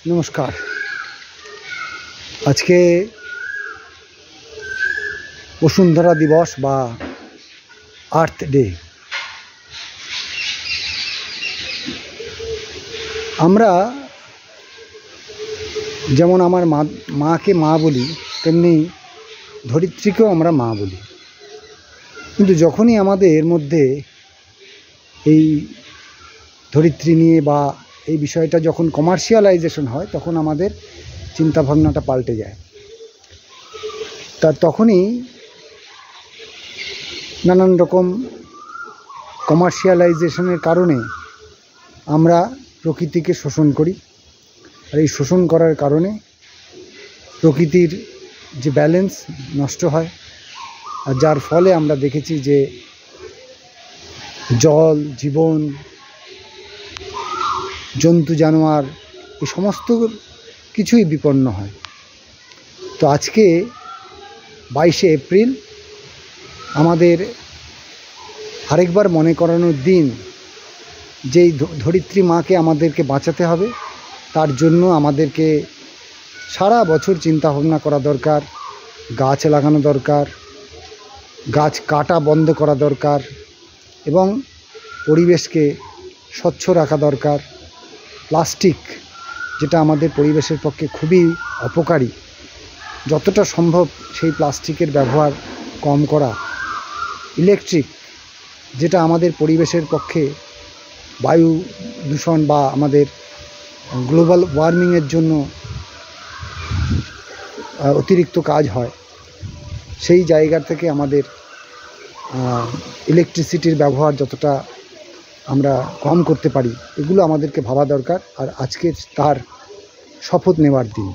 নমস্কার। আজকে বসুন্ধরা দিবস বা আর্থ ডে। আমরা যেমন আমার মাকে মা বলি, তেমনি ধরিত্রীকেও আমরা মা বলি। কিন্তু যখনই আমাদের মধ্যে এই ধরিত্রী নিয়ে বা এই বিষয়টা যখন কমার্শিয়ালাইজেশন হয়, তখন আমাদের চিন্তাভাবনাটা পাল্টে যায়। তখনই নানান রকম কমার্শিয়ালাইজেশনের কারণে আমরা প্রকৃতিকে শোষণ করি। আর এই শোষণ করার কারণে প্রকৃতির যে ব্যালেন্স নষ্ট হয়, আর যার ফলে আমরা দেখেছি যে জল, জীবন, জন্তু জানোয়ার এই সমস্ত কিছুই বিপন্ন হয়। তো আজকে 22শে এপ্রিল আমাদের আরেকবার মনে করানোর দিন, যেই ধরিত্রী মাকে আমাদেরকে বাঁচাতে হবে। তার জন্য আমাদেরকে সারা বছর চিন্তা ভাবনা করা দরকার, গাছ লাগানো দরকার, গাছ কাটা বন্ধ করা দরকার এবং পরিবেশকে স্বচ্ছ রাখা দরকার। প্লাস্টিক, যেটা আমাদের পরিবেশের পক্ষে খুবই অপকারী, যতটা সম্ভব সেই প্লাস্টিকের ব্যবহার কম করা। ইলেকট্রিক, যেটা আমাদের পরিবেশের পক্ষে বায়ু দূষণ বা আমাদের গ্লোবাল ওয়ার্মিংয়ের জন্য অতিরিক্ত কাজ হয়, সেই জায়গা থেকে আমাদের ইলেকট্রিসিটির ব্যবহার যতটা আমরা কম করতে পারি, এগুলো আমাদেরকে ভাবা দরকার। আর আজকে তার শপথ নেওয়ার দিন।